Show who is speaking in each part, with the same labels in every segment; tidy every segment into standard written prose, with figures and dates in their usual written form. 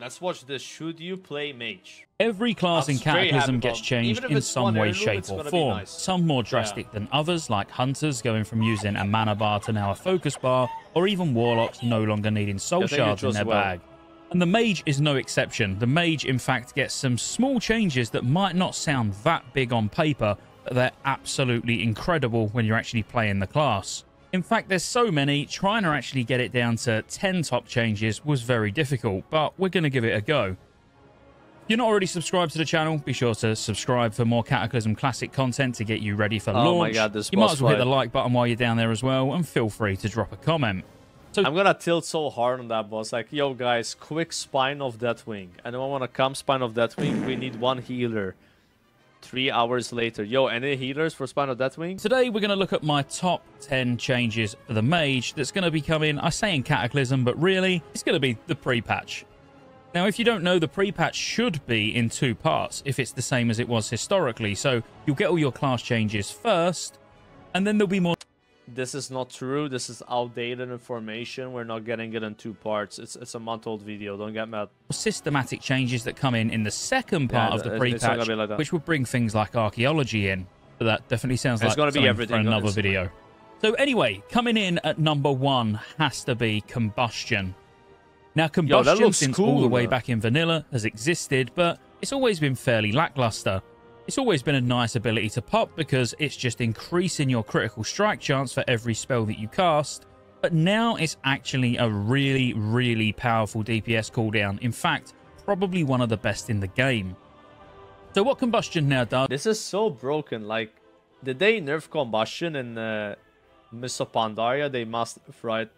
Speaker 1: Let's watch this. Should you play mage?
Speaker 2: Every class in Cataclysm gets changed in some way, shape, or form.
Speaker 1: Nice.
Speaker 2: Some more drastic than others, like Hunters going from using a mana bar to now a focus bar, or even Warlocks no longer needing soul shards in their bag. And the Mage is no exception. The Mage, in fact, gets some small changes that might not sound that big on paper, but they're absolutely incredible when you're actually playing the class. In fact, there's so many, trying to actually get it down to 10 top changes was very difficult, but we're going to give it a go. If you're not already subscribed to the channel, be sure to subscribe for more Cataclysm Classic content to get you ready for launch.
Speaker 1: My God, this
Speaker 2: you might as well hit the like button while you're down there as well, and feel free to drop a comment. So
Speaker 1: I'm going to tilt so hard on that boss. Like, yo, guys, quick Spine of Deathwing. Anyone want to come Spine of Deathwing? We need one healer. 3 hours later. Yo, any healers for Spine of Deathwing?
Speaker 2: Today, we're going to look at my top 10 changes for the Mage that's going to be coming, I say in Cataclysm, but really, it's going to be the pre-patch. Now, if you don't know, the pre-patch should be in 2 parts, if it's the same as it was historically. So, you'll get all your class changes first, and then there'll be more...
Speaker 1: This is not true. This is outdated information. We're not getting it in 2 parts. It's a month-old video. Don't get mad.
Speaker 2: Systematic changes that come in the second part of the pre-patch, like which will bring things like archaeology in. But that definitely sounds like
Speaker 1: going to be everything
Speaker 2: for another video. So anyway, coming in at number 1 has to be Combustion. Now, Combustion, since all the way back in Vanilla, has existed, but it's always been fairly lackluster. It's always been a nice ability to pop because it's just increasing your critical strike chance for every spell that you cast. But now it's actually a really, really powerful DPS cooldown. In fact, probably one of the best in the game. So what Combustion now does...
Speaker 1: This is so broken. Like, did they nerf Combustion in Mists of Pandaria? They must, right?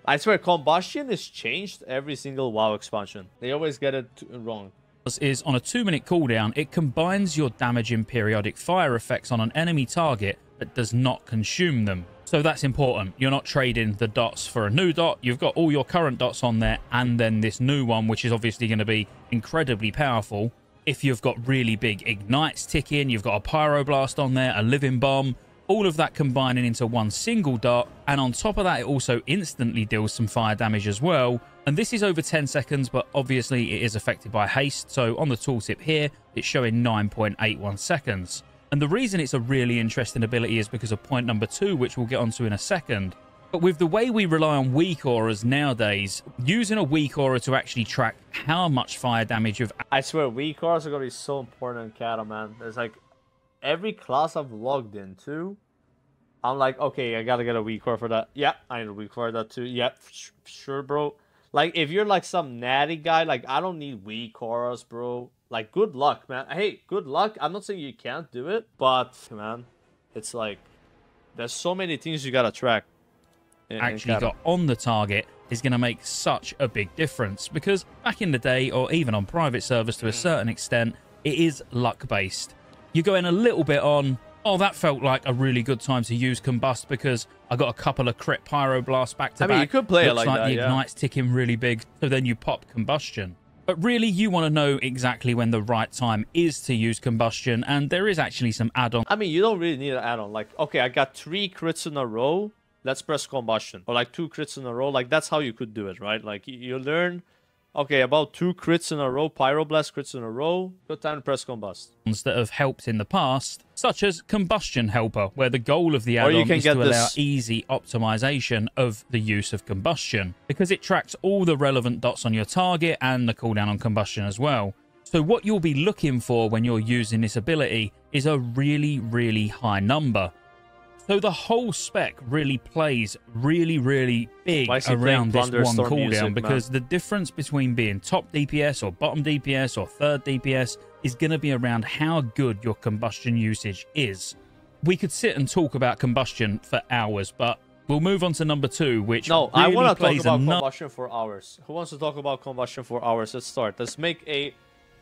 Speaker 1: I swear, Combustion is changed every single WoW expansion. They always get it wrong.
Speaker 2: Is on a 2-minute cooldown, it combines your damaging periodic fire effects on an enemy target but does not consume them. So that's important. You're not trading the dots for a new dot. You've got all your current dots on there and then this new one, which is obviously going to be incredibly powerful. If you've got really big ignites ticking, you've got a pyroblast on there, a living bomb, all of that combining into one single dot, and on top of that it also instantly deals some fire damage as well. And this is over 10 seconds, but obviously it is affected by haste, so on the tooltip here it's showing 9.81 seconds. And the reason it's a really interesting ability is because of point number 2, which we'll get onto in a second. But with the way we rely on weak auras nowadays, using a weak aura to actually track how much fire damage you've...
Speaker 1: I swear, weak auras are going to be so important in Cata, man. There's like... Every class I've logged into, I'm like, okay, I gotta get a weak aura for that. Yeah, I need a weak aura for that too. Yeah, sure, bro. Like, if you're like some natty guy, like, I don't need weak auras, bro. Like, good luck, man. Hey, good luck. I'm not saying you can't do it, but, man, it's like, there's so many things you gotta track.
Speaker 2: Actually got on the target is going to make such a big difference, because back in the day, or even on private servers to a certain extent, it is luck-based. You go in a little bit on, oh, that felt like a really good time to use Combust because I got a couple of crit pyroblasts back to back.
Speaker 1: I mean, you could play it like that,
Speaker 2: the ignite's ticking really big, so then you pop Combustion. But really, you want to know exactly when the right time is to use Combustion, and there is actually some add-on.
Speaker 1: I mean, you don't really need an add-on. Like, okay, I got 3 crits in a row, let's press Combustion. Or like 2 crits in a row, like that's how you could do it, right? Like, you learn... Okay, about 2 crits in a row, Pyroblast crits in a row, good time to press Combust.
Speaker 2: That have helped in the past, such as Combustion Helper, where the goal of the add-on is to allow easy optimization of the use of Combustion, because it tracks all the relevant dots on your target and the cooldown on Combustion as well. So what you'll be looking for when you're using this ability is a really, really high number. So the whole spec really plays really big around this one cooldown, because the difference between being top DPS or bottom DPS or third DPS is going to be around how good your Combustion usage is. We could sit and talk about Combustion for hours, but we'll move on to number 2, which
Speaker 1: No, I want to talk about Combustion for hours. Who wants to talk about Combustion for hours? Let's start. Let's make a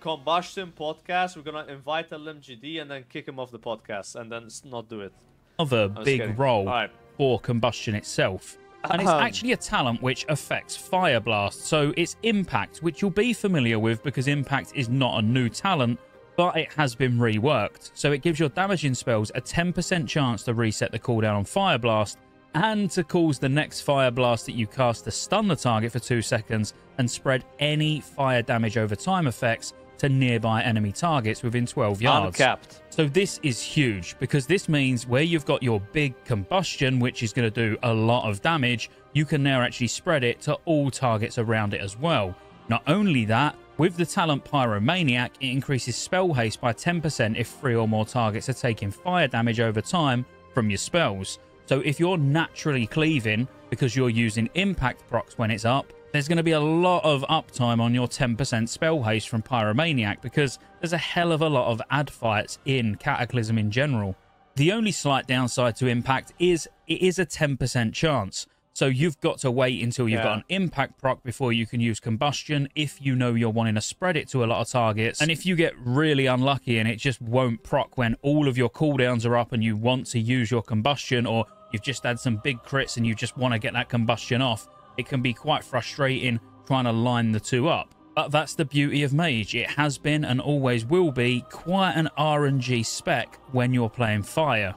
Speaker 1: Combustion podcast. We're going to invite LMGD and then kick him off the podcast and then not do it.
Speaker 2: Another big role for Combustion itself, and it's actually a talent which affects Fire Blast, so it's Impact, which you'll be familiar with because Impact is not a new talent, but it has been reworked. So it gives your damaging spells a 10% chance to reset the cooldown on Fire Blast and to cause the next fire blast that you cast to stun the target for 2 seconds and spread any fire damage over time effects to nearby enemy targets within 12 yards.
Speaker 1: Uncapped.
Speaker 2: So this is huge because this means where you've got your big combustion, which is going to do a lot of damage, you can now actually spread it to all targets around it as well. Not only that, with the talent Pyromaniac, it increases spell haste by 10% if 3 or more targets are taking fire damage over time from your spells. So if you're naturally cleaving because you're using impact procs when it's up, there's going to be a lot of uptime on your 10% spell haste from Pyromaniac because there's a hell of a lot of ad fights in Cataclysm in general. The only slight downside to impact is it is a 10% chance. So you've got to wait until you've got an impact proc before you can use combustion if you know you're wanting to spread it to a lot of targets. And if you get really unlucky and it just won't proc when all of your cooldowns are up and you want to use your combustion, or you've just had some big crits and you just want to get that combustion off, it can be quite frustrating trying to line the two up. But that's the beauty of Mage. It has been and always will be quite an RNG spec when you're playing fire.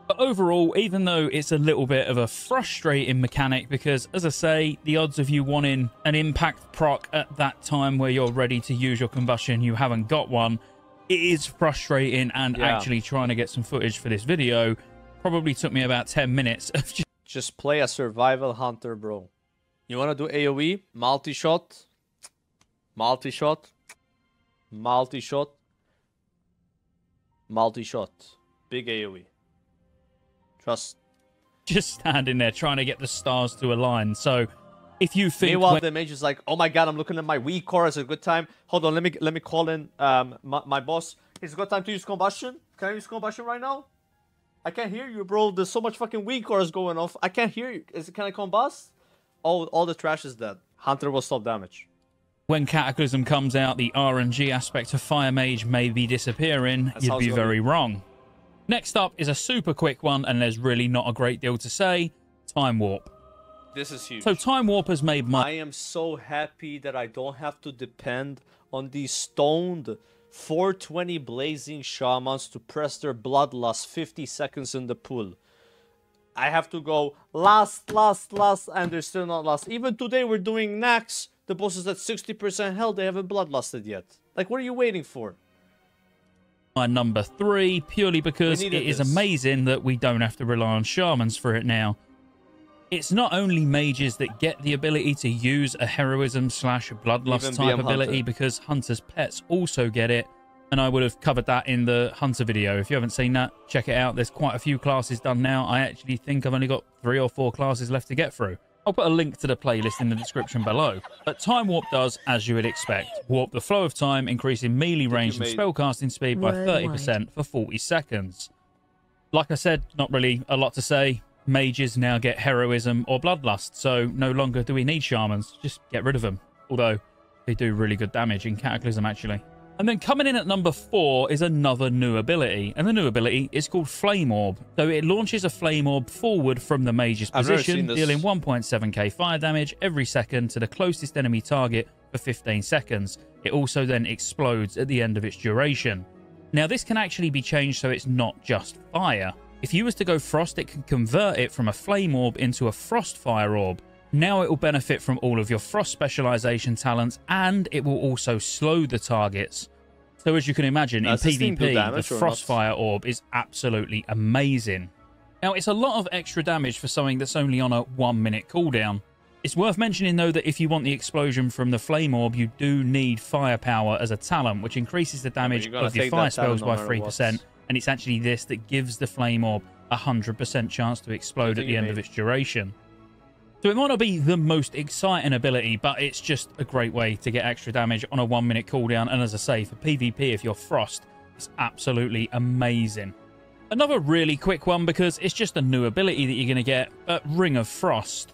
Speaker 2: But overall, even though it's a little bit of a frustrating mechanic because, as I say, the odds of you wanting an impact proc at that time where you're ready to use your combustion, you haven't got one, it is frustrating. And actually trying to get some footage for this video probably took me about 10 minutes of
Speaker 1: just play a survival hunter, bro. You want to do AoE? Multi-shot? Multi-shot? Multi-shot? Multi-shot. Big AoE.
Speaker 2: Just standing there trying to get the stars to align. So if you think
Speaker 1: meanwhile the mage is like, oh my god, I'm looking at my weak core, it's a good time. Hold on, let me call in my boss. It's a good time to use combustion. Can I use combustion right now? I can't hear you, bro. There's so much fucking weak cores going off. I can't hear you. Can I combust? All the trash is dead. Hunter will stop damage.
Speaker 2: When Cataclysm comes out, the RNG aspect of Fire Mage may be disappearing. You'd be very wrong. Next up is a super quick one, and there's really not a great deal to say. Time Warp.
Speaker 1: This is huge.
Speaker 2: So Time Warp has made
Speaker 1: I am so happy that I don't have to depend on these stoned 420 blazing shamans to press their bloodlust 50 seconds in the pool. I have to go last, and they're still not last. Even today we're doing Nax. The boss is at 60% health. They haven't bloodlusted yet. Like, what are you waiting for?
Speaker 2: My number 3, purely because it is amazing that we don't have to rely on shamans for it now. It's not only mages that get the ability to use a heroism / bloodlust type ability, because hunters' pets also get it, and I would have covered that in the hunter video. If you haven't seen that, check it out. There's quite a few classes done now. I actually think I've only got 3 or 4 classes left to get through. I'll put a link to the playlist in the description below. But Time Warp does as you would expect. Warp the flow of time, increasing melee range and spellcasting speed by 30% for 40 seconds. Like I said, not really a lot to say. Mages now get heroism or bloodlust, so no longer do we need shamans. Just get rid of them. Although they do really good damage in Cataclysm, actually. And then coming in at number 4 is another new ability, and the new ability is called Flame Orb. So it launches a Flame Orb forward from the mage's position, dealing 1.7k fire damage every second to the closest enemy target for 15 seconds. It also then explodes at the end of its duration. Now this can actually be changed so it's not just fire. If you was to go Frost, it can convert it from a Flame Orb into a Frost Fire Orb. Now it will benefit from all of your Frost specialization talents, and it will also slow the targets. So as you can imagine, in PvP, the Frostfire Orb is absolutely amazing. Now, it's a lot of extra damage for something that's only on a 1-minute cooldown. It's worth mentioning, though, that if you want the explosion from the Flame Orb, you do need Firepower as a talent, which increases the damage of your fire spells by 3%. And it's actually this that gives the Flame Orb a 100% chance to explode at the end of its duration. So it might not be the most exciting ability, but it's just a great way to get extra damage on a 1-minute cooldown. And as I say, for PvP, if you're Frost, it's absolutely amazing. Another really quick one, because it's just a new ability that you're going to get, Ring of Frost.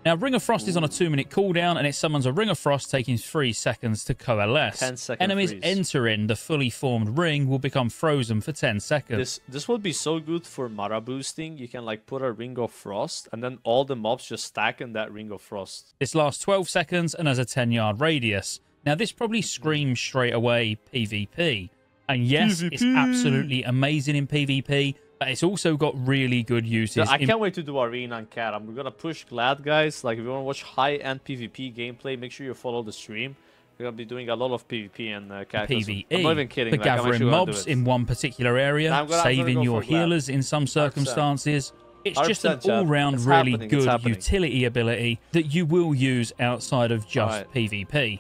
Speaker 2: Now, Ring of Frost is on a 2-minute cooldown, and it summons a Ring of Frost taking 3 seconds to coalesce.
Speaker 1: 10-second
Speaker 2: Enemies
Speaker 1: freeze.
Speaker 2: Entering the fully formed ring will become frozen for 10 seconds.
Speaker 1: This would be so good for mana boosting. You can like put a Ring of Frost, and then all the mobs just stack in that Ring of Frost.
Speaker 2: This lasts 12 seconds and has a 10-yard radius. Now, this probably screams straight away PvP. And yes, it's absolutely amazing in PvP. But it's also got really good uses.
Speaker 1: I can't wait to do Arena and Cat. I'm gonna push Glad, guys. Like, if you want to watch high-end PvP gameplay, make sure you follow the stream. We're gonna be doing a lot of PvP and Cat.
Speaker 2: PvE.
Speaker 1: I'm not even kidding.
Speaker 2: For
Speaker 1: like,
Speaker 2: gathering mobs in one particular area, saving your healers in some circumstances. It's just an all-round really good utility ability that you will use outside of just PvP.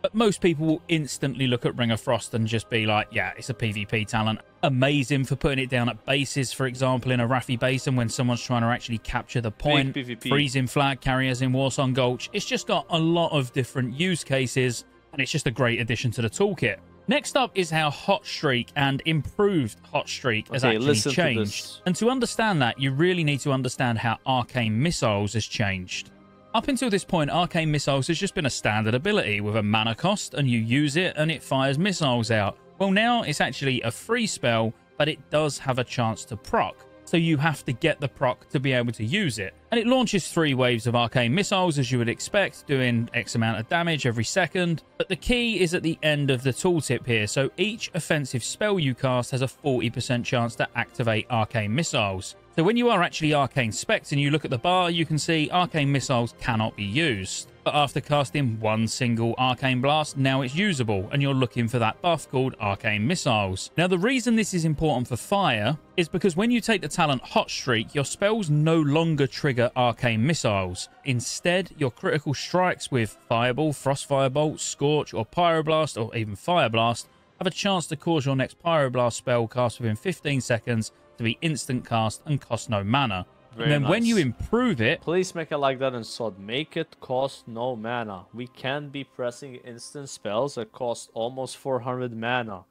Speaker 2: But most people will instantly look at Ring of Frost and just be like, yeah, it's a PvP talent. Amazing for putting it down at bases, for example, in a Raffi Basin when someone's trying to actually capture the point. Freezing flag carriers in Warsong Gulch. It's just got a lot of different use cases, and it's just a great addition to the toolkit. Next up is how Hot Streak and improved Hot Streak has actually changed. And to understand that, you really need to understand how Arcane Missiles has changed. Up until this point, Arcane Missiles has just been a standard ability with a mana cost, and you use it and it fires missiles out. Well, now it's actually a free spell, but it does have a chance to proc. So you have to get the proc to be able to use it. And it launches 3 waves of Arcane Missiles, as you would expect, doing X amount of damage every second. But the key is at the end of the tooltip here. So each offensive spell you cast has a 40% chance to activate Arcane Missiles. So when you are actually Arcane Spec'd and you look at the bar, you can see Arcane Missiles cannot be used. But after casting one single Arcane Blast, now it's usable, and you're looking for that buff called Arcane Missiles. Now, the reason this is important for fire is because when you take the talent Hot Streak, your spells no longer trigger Arcane Missiles. Instead, your critical strikes with Fireball, Frost Firebolt, Scorch, or Pyroblast, or even Fire Blast, have a chance to cause your next Pyroblast spell cast within 15 seconds to be instant cast and cost no mana. And then when you improve it...
Speaker 1: Please make it like that in SOD. Make it cost no mana. We can't be pressing instant spells that cost almost 400 mana.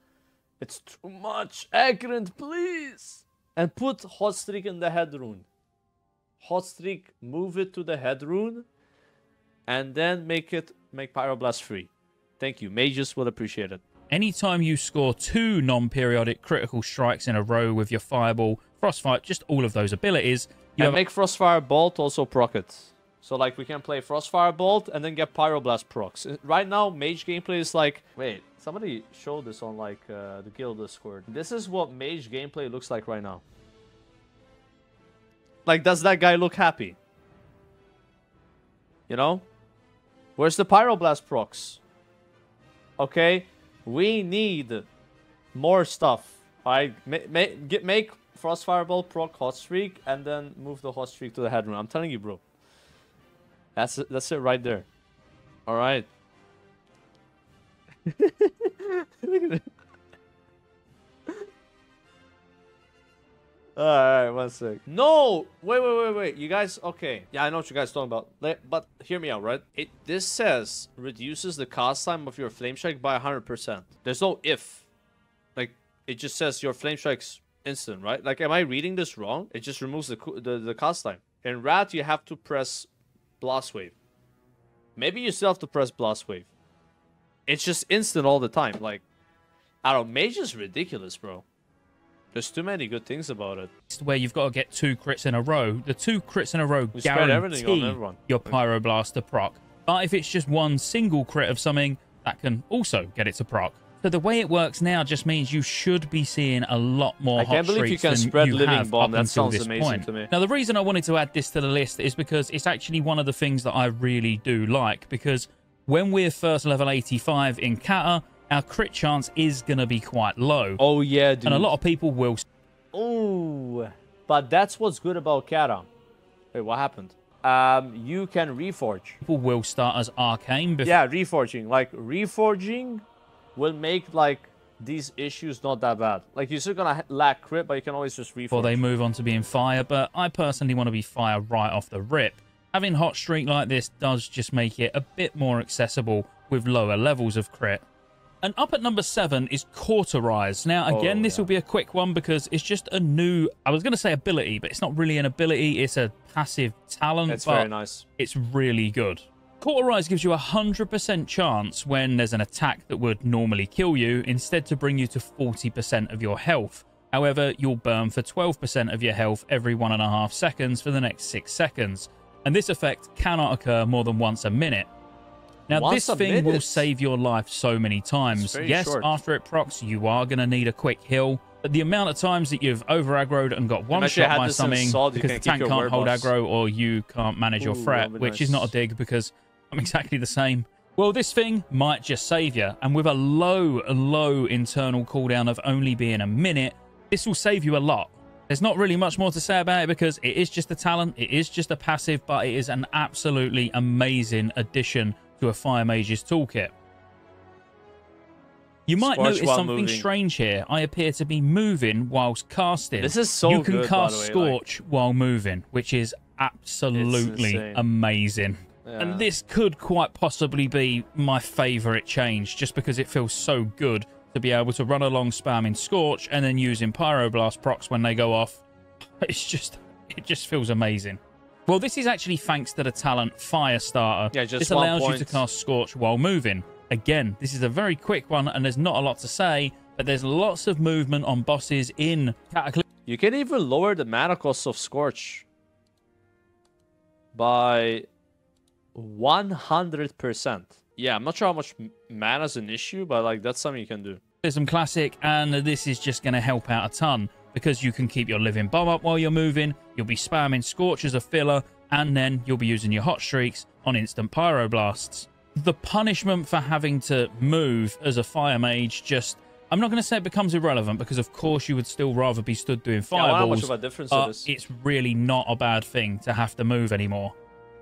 Speaker 1: It's too much. Accurate, please. And put Hot Streak in the head rune. Hot Streak, move it to the head rune. And then make Pyroblast free. Thank you. Mages will appreciate it.
Speaker 2: Anytime you score 2 non-periodic critical strikes in a row with your Fireball, Frostfire, just all of those abilities...
Speaker 1: And make Frostfire Bolt also proc it. So, like, we can play Frostfire Bolt and then get Pyroblast procs. Right now, Mage gameplay is like... Wait, somebody showed this on, like, the guild Discord. This is what Mage gameplay looks like right now. Like, does that guy look happy? You know? Where's the Pyroblast procs? Okay? We need more stuff. Alright? Make Frost Fireball, proc Hot Streak, and then move the Hot Streak to the head rune. I'm telling you, bro. That's it right there. Alright. Look at it. Alright, 1 sec. No! Wait. You guys, okay. Yeah, I know what you guys are talking about. But hear me out, right? This says reduces the cast time of your Flame Strike by 100%. There's no if. Like, it just says your Flame Strike's instant, right? Like, am I reading this wrong? It just removes the cast time. In Rat, you have to press Blast Wave. Maybe you still have to press Blast Wave. It's just instant all the time. Like, I don't know. Mage is ridiculous, bro. There's too many good things about it.
Speaker 2: Where you've got to get 2 crits in a row. The 2 crits in a row guarantee your Pyroblast to proc. But if it's just one single crit of something, that can also get it to proc. So the way it works now just means you should be seeing a lot more Hot Streaks than you have. I can't believe you can spread Living Bomb. That sounds amazing to me. Now, the reason I wanted to add this to the list is because it's actually one of the things that I really do like. Because when we're first level 85 in Cata, our crit chance is going to be quite low.
Speaker 1: Oh, yeah, dude.
Speaker 2: And a lot of people will...
Speaker 1: Oh, but that's what's good about Cata. Wait, what happened? You can reforge.
Speaker 2: People will start as Arcane.
Speaker 1: Yeah, reforging. Like, reforging will make, like, these issues not that bad. Like, you're still gonna lack crit, but you can always just reforge.
Speaker 2: Before they move on to being fire, but I personally want to be fire right off the rip. Having Hot Streak like this does just make it a bit more accessible with lower levels of crit. And up at number 7 is Quarterrise. Now, again, this will be a quick one because it's just a new... I was going to say ability, but it's not really an ability. It's a passive talent.
Speaker 1: It's very nice.
Speaker 2: It's really good. Quarterrise gives you a 100% chance when there's an attack that would normally kill you, instead to bring you to 40% of your health. However, you'll burn for 12% of your health every 1.5 seconds for the next 6 seconds. And this effect cannot occur more than once a minute. Now, this thing will save your life so many times. Yes, after it procs, you are going to need a quick heal. But the amount of times that you've over-aggroed and got one shot by something because the tank can't hold aggro or you can't manage your threat, which is not a dig because I'm exactly the same. Well, this thing might just save you. And with a low internal cooldown of only being a minute, this will save you a lot. There's not really much more to say about it because it is just a talent. It is just a passive, but it is an absolutely amazing addition to a Fire Mage's toolkit. You might notice something strange here. I appear to be moving whilst casting.
Speaker 1: This is so good,
Speaker 2: you can cast Scorch while moving, which is absolutely amazing. Yeah. And this could quite possibly be my favourite change, just because it feels so good to be able to run along spamming Scorch and then using Pyroblast procs when they go off. It just feels amazing. Well, this is actually thanks to the talent Firestarter. Yeah, this allows you to cast Scorch while moving. Again, this is a very quick one, and there's not a lot to say, but there's lots of movement on bosses in Cataclysm.
Speaker 1: You can even lower the mana cost of Scorch by 100%. Yeah, I'm not sure how much mana is an issue, but like that's something you can do.
Speaker 2: Cataclysm Classic, and this is just going to help out a ton because you can keep your living bomb up while you're moving. You'll be spamming Scorch as a filler, and then you'll be using your hot streaks on instant Pyroblasts. The punishment for having to move as a Fire Mage just... I'm not going to say it becomes irrelevant because, of course, you would still rather be stood doing fireballs.
Speaker 1: How much of a difference it is.
Speaker 2: It's really not a bad thing to have to move anymore.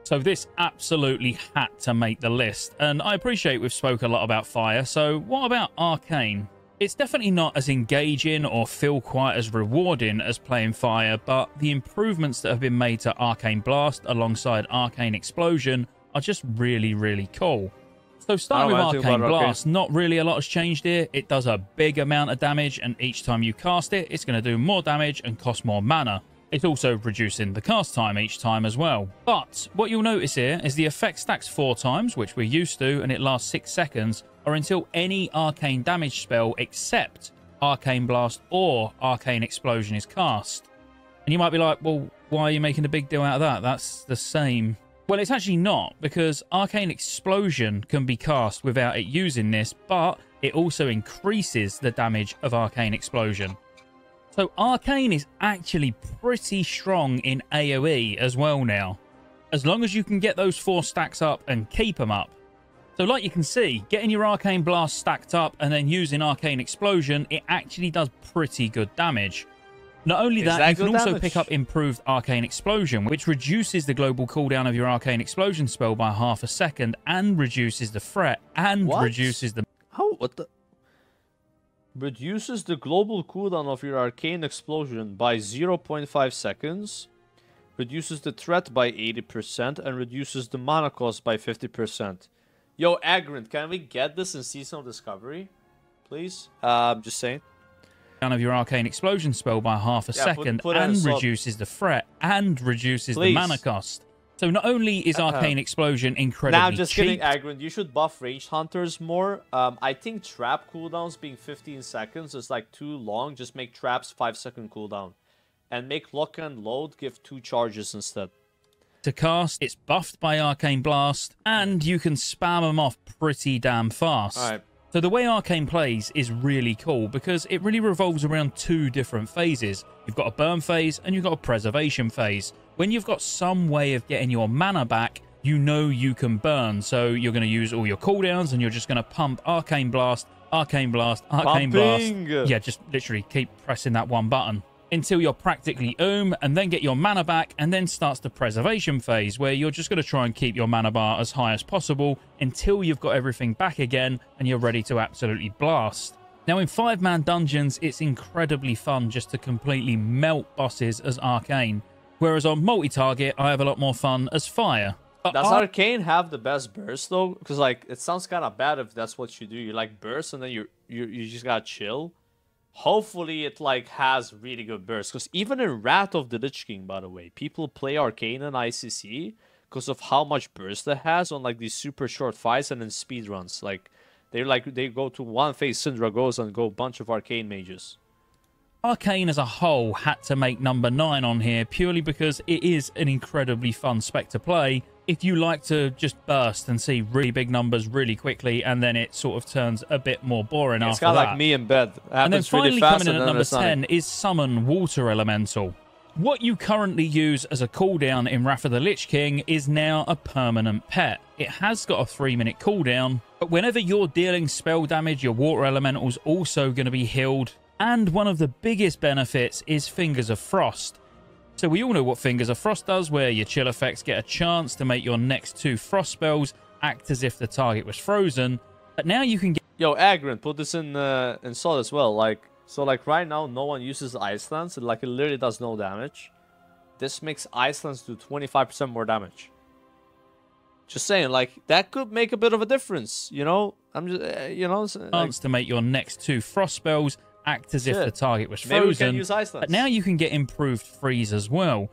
Speaker 2: So this absolutely had to make the list. And I appreciate we've spoke a lot about fire. So what about Arcane? It's definitely not as engaging or feel quite as rewarding as playing fire, but the improvements that have been made to Arcane Blast alongside Arcane Explosion are just really cool. So starting with Arcane Blast, not really a lot has changed here. It does a big amount of damage, and each time you cast it, it's going to do more damage and cost more mana. It's also reducing the cast time each time as well. But what you'll notice here is the effect stacks 4 times, which we're used to, and it lasts 6 seconds, or until any arcane damage spell except Arcane Blast or Arcane Explosion is cast. And you might be like, well, why are you making a big deal out of that? That's the same. Well, it's actually not, because Arcane Explosion can be cast without it using this, but it also increases the damage of Arcane Explosion. So Arcane is actually pretty strong in AoE as well now, as long as you can get those 4 stacks up and keep them up. So like you can see, getting your Arcane Blast stacked up and then using Arcane Explosion, it actually does pretty good damage. Not only that, you can also pick up improved Arcane Explosion, which reduces the global cooldown of your Arcane Explosion spell by ½ second and reduces the threat and reduces the...
Speaker 1: What the... Reduces the global cooldown of your Arcane Explosion by 0.5 seconds, reduces the threat by 80%, and reduces the mana cost by 50%. Yo, Agrant, can we get this in Seasonal Discovery? Please? Just saying.
Speaker 2: Of your Arcane Explosion spell by ½ second and reduces the threat and reduces the mana cost. So not only is Arcane Explosion incredibly cheap...
Speaker 1: Nah, just kidding, Agrant. You should buff Ranged Hunters more. I think trap cooldowns being 15 seconds is like too long. Just make traps 5-second cooldown. And make Lock and Load give 2 charges instead.
Speaker 2: To cast, it's buffed by Arcane Blast, and you can spam them off pretty damn fast.
Speaker 1: Alright.
Speaker 2: So the way Arcane plays is really cool because it really revolves around 2 different phases. You've got a burn phase and you've got a preservation phase. When you've got some way of getting your mana back, you know you can burn. So you're going to use all your cooldowns and you're just going to pump Arcane Blast, Arcane Blast, Arcane Blast. Yeah, just literally keep pressing that one button until you're practically and then get your mana back, and then starts the preservation phase where you're just going to try and keep your mana bar as high as possible until you've got everything back again and you're ready to absolutely blast. Now in 5-man dungeons, it's incredibly fun just to completely melt bosses as Arcane, whereas on multi-target, I have a lot more fun as Fire.
Speaker 1: Does Arcane have the best burst though? Because like it sounds kind of bad if that's what you do. You like burst and then you just gotta chill. Hopefully it like has really good bursts, because even in Wrath of the Lich King, by the way, people play Arcane and ICC because of how much burst it has on like these super short fights and then speed runs. Like they go to one phase Syndra goes and go a bunch of Arcane mages.
Speaker 2: Arcane as a whole had to make number 9 on here purely because it is an incredibly fun spec to play, if you like to just burst and see really big numbers really quickly, and then it sort of turns a bit more boring
Speaker 1: It's
Speaker 2: after
Speaker 1: kind of
Speaker 2: that.
Speaker 1: like me in bed. It
Speaker 2: And then
Speaker 1: happens really
Speaker 2: finally
Speaker 1: fast,
Speaker 2: coming in
Speaker 1: and
Speaker 2: at
Speaker 1: then
Speaker 2: number
Speaker 1: there's nothing.
Speaker 2: 10 is Summon Water Elemental. What you currently use as a cooldown in Wrath of the Lich King is now a permanent pet. It has got a 3-minute cooldown, but whenever you're dealing spell damage, your Water Elemental's also going to be healed. And one of the biggest benefits is Fingers of Frost. So we all know what Fingers of Frost does, where your chill effects get a chance to make your next 2 frost spells act as if the target was frozen. But now you can get...
Speaker 1: Yo, Agrin, put this in Sol as well. So right now, no one uses Ice Lance. It literally does no damage. This makes Ice Lance do 25% more damage. Just saying, that could make a bit of a difference. You know, I'm just,
Speaker 2: chance to make your next 2 frost spells act as if the target was
Speaker 1: Maybe we can
Speaker 2: frozen.
Speaker 1: use Ice Lance.
Speaker 2: But now you can get improved freeze as well,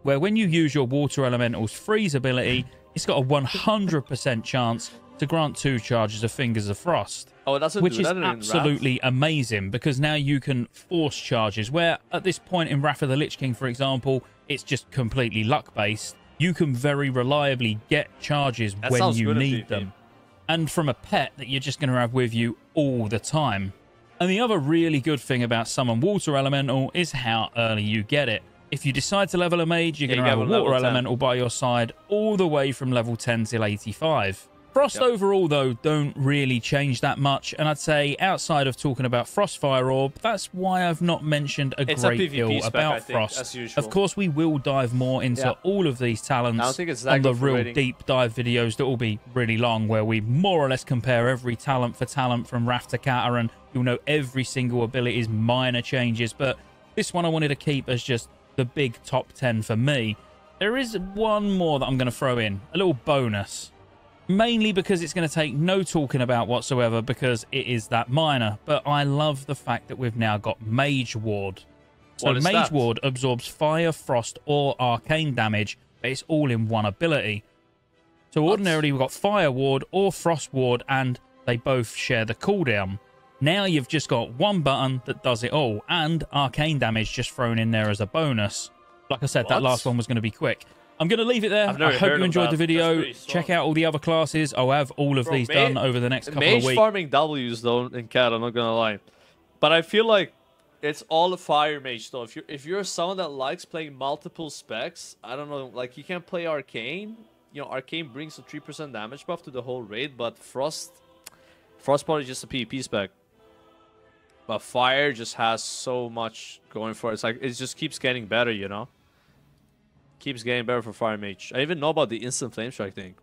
Speaker 2: where when you use your Water Elemental's freeze ability, it's got a 100% chance to grant 2 charges of Fingers of Frost.
Speaker 1: Oh, it doesn't
Speaker 2: which
Speaker 1: do
Speaker 2: is
Speaker 1: that in
Speaker 2: absolutely amazing, because now you can force charges, where at this point in Wrath of the Lich King, for example, it's just completely luck-based. You can very reliably get charges when you need them. And from a pet that you're just going to have with you all the time. And the other really good thing about Summon Water Elemental is how early you get it. If you decide to level a mage, you're going to have a Water Elemental by your side all the way from level 10 till 85. Frost overall, though, don't really change that much, and I'd say outside of talking about Frostfire Orb, that's why I've not mentioned a great deal about Frost. Of course, we will dive more into all of these talents on the real deep dive videos that will be really long, where we more or less compare every talent for talent from Wrath to Cata, and you'll know every single ability's minor changes, but this one I wanted to keep as just the big top 10 for me. There is one more that I'm going to throw in, a little bonus. Mainly because it's going to take no talking about whatsoever, because it is that minor. But I love the fact that we've now got Mage Ward. So Mage Ward absorbs fire, frost, or arcane damage, but it's all in one ability. So ordinarily we've got Fire Ward or Frost Ward, and they both share the cooldown. Now you've just got one button that does it all, and arcane damage just thrown in there as a bonus. Like I said, that last one was going to be quick. I'm going to leave it there. I hope you enjoyed the video. Check out all the other classes. I'll have all of these done over the next couple of weeks.
Speaker 1: Mage farming W's, though, in Cata, I'm not going to lie. But I feel like it's all a fire mage, though. If you're someone that likes playing multiple specs, I don't know, you can't play Arcane. You know, Arcane brings a 3% damage buff to the whole raid, but Frostbolt is just a PvP spec. But Fire just has so much going for it. It just keeps getting better, you know? Keeps getting better for Fire Mage. I even know about the instant flame strike thing.